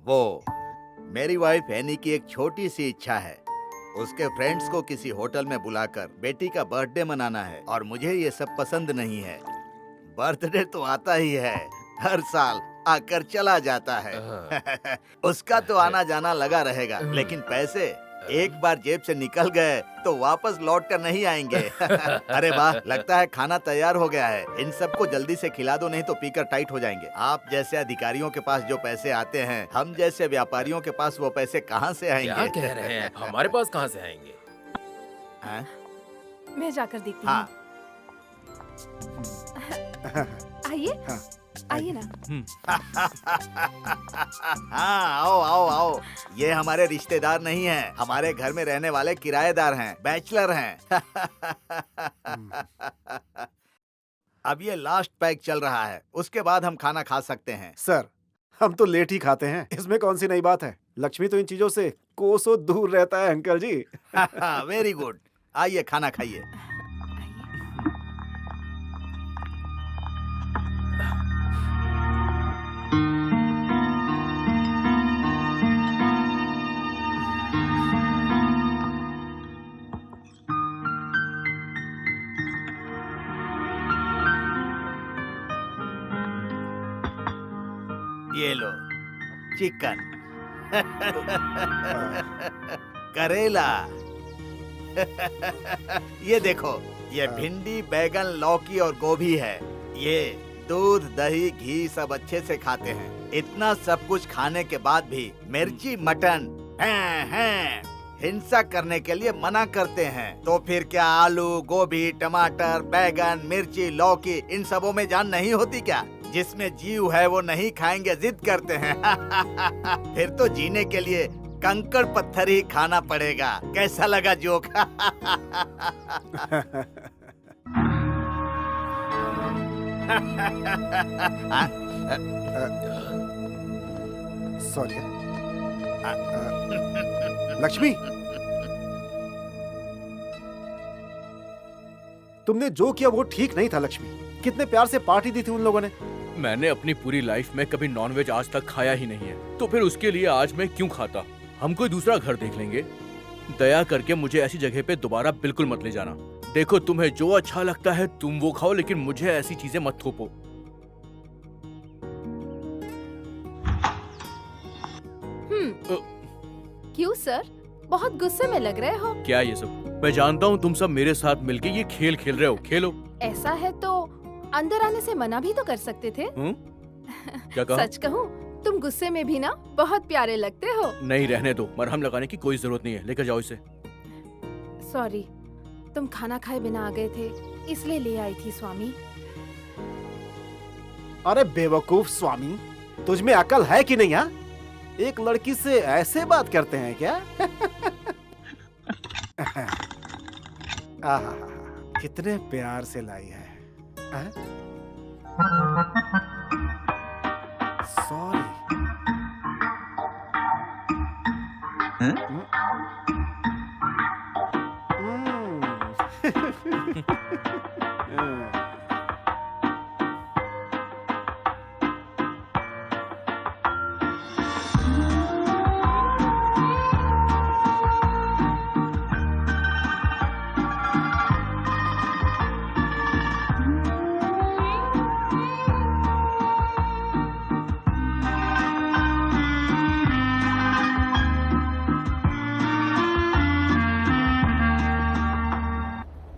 वो मेरी wife any की एक छोटी सी इच्छा है। उसके फ्रेंड्स को किसी होटल में बुलाकर बेटी का बर्थडे मनाना है और मुझे ये सब पसंद नहीं है। बर्थडे तो आता ही है, हर साल आकर चला जाता है। उसका तो आना जाना लगा रहेगा, लेकिन पैसे एक बार जेब से निकल गए तो वापस लौट कर नहीं आएंगे। अरे वाह, लगता है खाना तैयार हो गया है। इन सबको जल्दी से खिला दो, नहीं तो पीकर टाइट हो जाएंगे। आप जैसे अधिकारियों के पास जो पैसे आते हैं, हम जैसे व्यापारियों के पास वो पैसे कहाँ से आएंगे? क्या कह रहे हैं? हमारे पास कहाँ से आएंगे? हैं? मैं जाकर देखती हूँ। हाँ। आइए, आइए ना। हाँ, आओ आओ आओ। ये हमारे रिश्तेदार नहीं हैं, हमारे घर में रहने वाले किराएदार हैं, बैचलर हैं। अब ये लास्ट पैक चल रहा है, उसके बाद हम खाना खा सकते हैं। सर, हम तो लेट ही खाते हैं, इसमें कौन सी नई बात है। लक्ष्मी तो इन चीजों से कोसों दूर रहता है अंकल जी। वेरी गुड, आइए खाना खाइए। ये लो चिकन, करेला। ये देखो, ये भिंडी, बैगन, लौकी और गोभी है। ये दूध, दही, घी सब अच्छे से खाते हैं। इतना सब कुछ खाने के बाद भी मिर्ची मटन हैं हिंसा करने के लिए मना करते हैं। तो फिर क्या आलू, गोभी, टमाटर, बैगन, मिर्ची, लौकी इन सबों में जान नहीं होती क्या? जिसमें जीव है वो नहीं खाएंगे, जिद करते हैं। फिर तो जीने के लिए कंकड़ पत्थर ही खाना पड़ेगा। कैसा लगा जोक? सॉरी। लक्ष्मी, तुमने जो किया वो ठीक नहीं था। लक्ष्मी, कितने प्यार से पार्टी दी थी उन लोगों ने। मैंने अपनी पूरी लाइफ में कभी नॉनवेज आज तक खाया ही नहीं है, तो फिर उसके लिए आज मैं क्यों खाता? हम कोई दूसरा घर देख लेंगे। दया करके मुझे ऐसी जगह पे दोबारा बिल्कुल मत ले जाना। देखो, तुम्हें जो अच्छा लगता है तुम वो खाओ, लेकिन मुझे ऐसी चीजें मत थोपो। क्यों सर, बहुत गुस्से में लग रहे हो? क्या ये सब? मैं जानता हूँ तुम सब मेरे साथ मिलके ये खेल खेल रहे हो। खेलो। ऐसा है तो अंदर आने से मना भी तो कर सकते थे। क्या कहा? सच कहूँ, तुम गुस्से में भी ना बहुत प्यारे लगते हो। नहीं, रहने दो। मरहम लगाने की कोई जरूरत नहीं है। लेकर जाओ इसे। सॉरी, तुम खाना खाए बिना आ गए थे, इसलिए ले आई थी स्वामी। अरे बेवकूफ स्वामी, तुझ में अकल है कि नहीं? हा? एक लड़की से ऐसे बात करते हैं क्या? आहा, कितने प्यार से लाई है। सॉरी।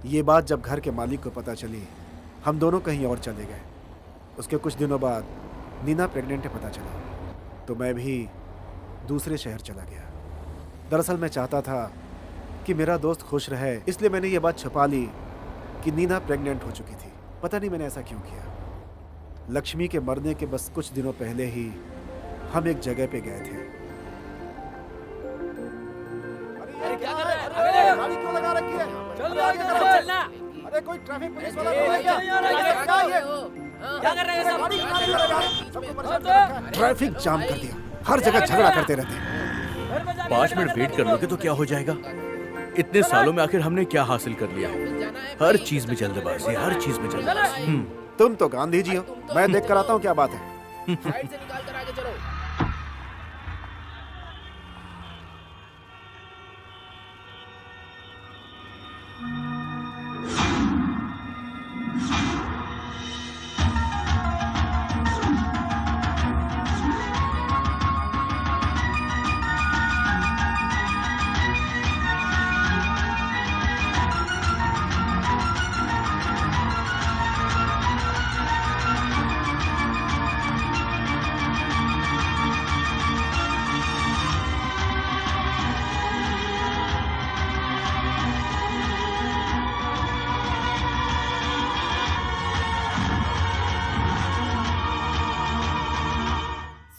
ये बात जब घर के मालिक को पता चली, हम दोनों कहीं और चले गए। उसके कुछ दिनों बाद नीना प्रेग्नेंट है पता चला, तो मैं भी दूसरे शहर चला गया। दरअसल मैं चाहता था कि मेरा दोस्त खुश रहे, इसलिए मैंने ये बात छुपा ली कि नीना प्रेग्नेंट हो चुकी थी। पता नहीं मैंने ऐसा क्यों किया। लक्ष्मी के मरने के बस कुछ दिनों पहले ही हम एक जगह पे गए थे। अरे क्या कर रहे हैं? अरे गाड़ी क्यों लगा रखी है? चलना। अरे कोई ट्रैफिक पुलिस वाला तो है क्या? क्या कर रहे हैं सब? ट्रैफिक जाम कर दिया, हर जगह झगड़ा करते रहते हैं। 5 मिनट वेट कर लोगे तो क्या हो जाएगा? इतने सालों में आखिर हमने क्या हासिल कर लिया? हर चीज में जल्दबाजी, हर चीज में जल्दबाजी। तुम तो गांधी जी हो, मैं देख कर आता हूँ क्या बात है।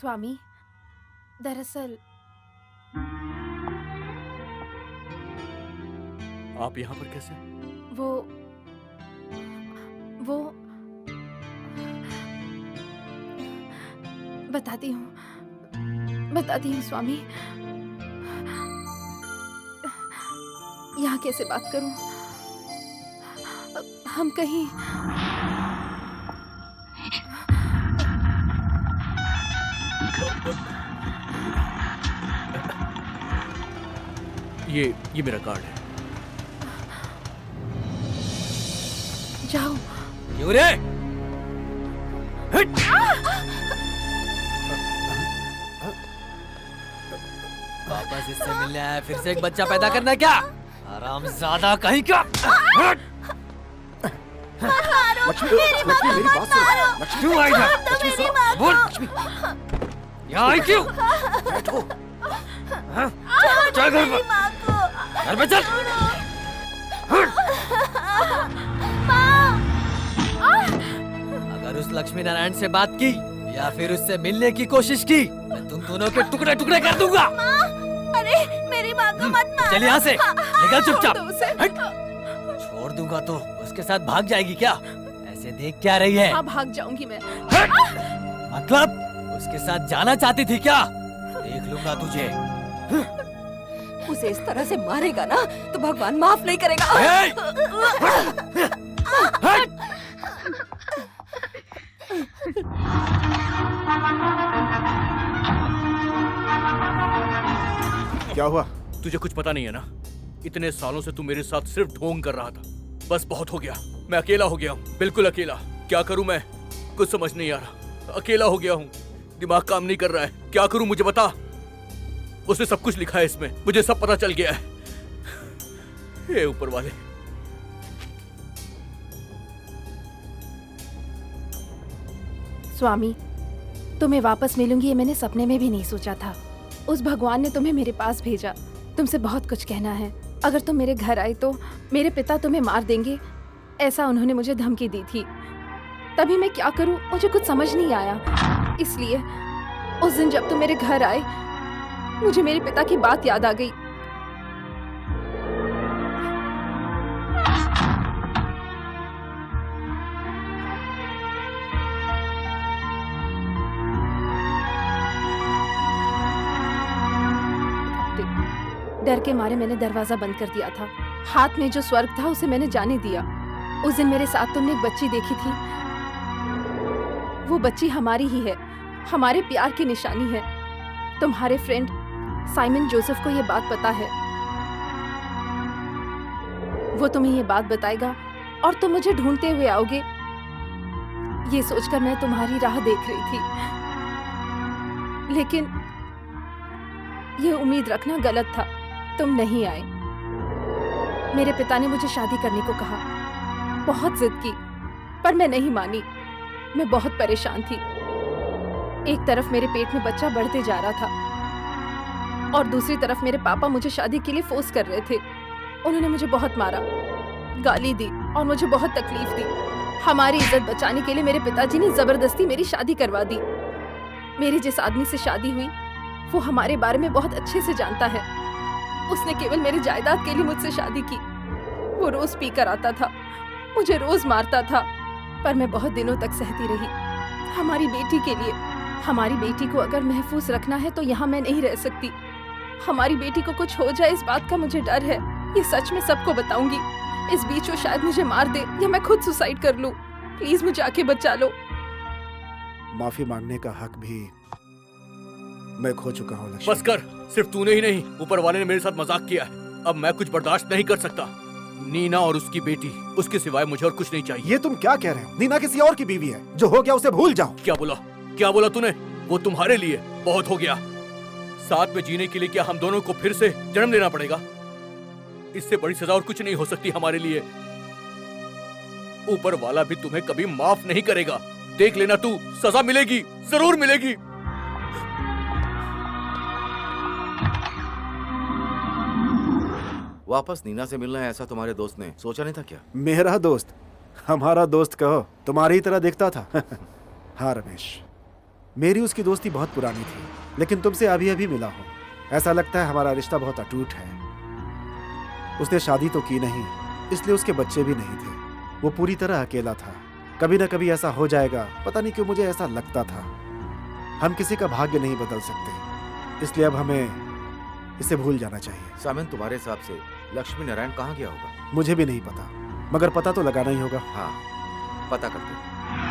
स्वामी, दरअसल आप यहाँ पर कैसे? वो बताती हूँ स्वामी। यहाँ कैसे बात करूं? हम कहीं ये मेरा कार्ड है। जाओ। क्यों रे? हट! वापस इससे मिलने आया, फिर से एक बच्चा पैदा करना क्या? हरामजादा कहीं का। लक्ष्मी, लक्ष्मी मेरी बात सुनो। लक्ष्मी क्यों आई इधर? लक्ष्मी सुनो। बोल। यहाँ आई क्यों? बैठो। हाँ? चल घर पर। घर पे चल। अगर उस लक्ष्मी नारायण से बात की या फिर उससे मिलने की कोशिश की, मैं तुम दोनों के टुकड़े टुकड़े कर दूंगा। अरे मेरी माँ को मत मारो। चल यहाँ से, निकल चुपचाप। छोड़ो उसे। हट। छोड़ दूंगा तो उसके साथ भाग जाएगी क्या? ऐसे देख क्या रही है? हाँ, भाग जाऊंगी मैं। हट! मतलब उसके साथ जाना चाहती थी क्या? देख लूंगा तुझे। उसे इस तरह से मारेगा ना तो भगवान माफ नहीं करेगा। हे! हट! क्या हुआ? तुझे कुछ पता नहीं है ना? इतने सालों से तू मेरे साथ सिर्फ ढोंग कर रहा था। बस बहुत हो गया। मैं अकेला हो गया हूँ, बिल्कुल अकेला। क्या करूँ मैं? कुछ समझ नहीं आ रहा। अकेला हो गया हूँ, दिमाग काम नहीं कर रहा है। क्या करूँ मुझे बता। उसने सब कुछ लिखा है इसमें, मुझे सब पता चल गया है। हे ऊपर वाले। स्वामी, तुम्हें वापस मिलूंगी ये मैंने सपने में भी नहीं सोचा था। उस भगवान ने तुम्हें मेरे पास भेजा। तुमसे बहुत कुछ कहना है। अगर तुम मेरे घर आए तो मेरे पिता तुम्हें मार देंगे, ऐसा उन्होंने मुझे धमकी दी थी। तभी मैं क्या करूं, मुझे कुछ समझ नहीं आया। इसलिए उस दिन जब तुम मेरे घर आए, मुझे मेरे पिता की बात याद आ गई। डर के मारे मैंने दरवाजा बंद कर दिया था। हाथ में जो स्वर्ग था उसे मैंने जाने दिया। उस दिन मेरे साथ तुमने एक बच्ची देखी थी। वो बच्ची हमारी ही है, हमारे प्यार की निशानी है। तुम्हारे फ्रेंड साइमन जोसेफ को ये बात पता है। वो तुम्हें ये बात बताएगा और तुम मुझे ढूंढते हुए आओगे। ये सोचकर मैं तुम्हारी राह देख रही थी, लेकिन ये उम्मीद रखना गलत था। तुम नहीं आए। मेरे पिता ने मुझे शादी करने को कहा, बहुत जिद की, पर मैं नहीं मानी। मैं बहुत परेशान थी। एक तरफ मेरे पेट में बच्चा बढ़ते जा रहा था और दूसरी तरफ मेरे पापा मुझे शादी के लिए फोर्स कर रहे थे। उन्होंने मुझे बहुत मारा, गाली दी और मुझे बहुत तकलीफ दी। हमारी इज्जत बचाने के लिए मेरे पिताजी ने जबरदस्ती मेरी शादी करवा दी। मेरी जिस आदमी से शादी हुई वो हमारे बारे में बहुत अच्छे से जानता है। उसने केवल मेरी जायदाद के लिए मुझसे शादी की। वो रोज पी कर आता था, मुझे रोज मारता था, पर मैं बहुत दिनों तक सहती रही। हमारी बेटी के लिए। हमारी बेटी को अगर महफूज रखना है तो यहाँ मैं नहीं रह सकती। हमारी बेटी को कुछ हो जाए इस बात का मुझे डर है। ये सच में सबको बताऊंगी। इस बीच वो शायद मुझे मार दे या मैं खुद सुसाइड कर लूं। प्लीज मुझे आके बचा लो। माफी मांगने का हक भी मैं खो चुका हूँ लक्ष्मी। बस कर। सिर्फ तूने ही नहीं, ऊपर वाले ने मेरे साथ मजाक किया है। अब मैं कुछ बर्दाश्त नहीं कर सकता। नीना और उसकी बेटी, उसके सिवाय मुझे और कुछ नहीं चाहिए। ये तुम क्या कह रहे हो? नीना किसी और की बीवी है। जो हो गया उसे भूल जाओ। क्या बोला? क्या बोला तूने? वो तुम्हारे लिए बहुत हो गया। साथ में जीने के लिए क्या हम दोनों को फिर से जन्म लेना पड़ेगा? इससे बड़ी सजा और कुछ नहीं हो सकती हमारे लिए। ऊपर वाला भी तुम्हें कभी माफ नहीं करेगा। देख लेना तू, सजा मिलेगी, जरूर मिलेगी। वापस नीना से मिलना है ऐसा तुम्हारे दोस्त ने सोचा नहीं था क्या? मेरा दोस्त? हमारा दोस्त कहो, तुम्हारी ही तरह दिखता था। हाँ रमेश, मेरी उसकी दोस्ती बहुत पुरानी थी, लेकिन तुमसे अभी अभी मिला हूँ। ऐसा लगता है हमारा रिश्ता बहुत अटूट है। उसने शादी तो की नहीं, इसलिए उसके बच्चे भी नहीं थे। वो पूरी तरह अकेला था। कभी ना कभी ऐसा हो जाएगा, पता नहीं क्यों मुझे ऐसा लगता था। हम किसी का भाग्य नहीं बदल सकते, इसलिए अब हमें इसे भूल जाना चाहिए। सामिन, तुम्हारे हिसाब से लक्ष्मी नारायण कहाँ गया होगा? मुझे भी नहीं पता, मगर पता तो लगाना ही होगा। हाँ, पता करते हैं।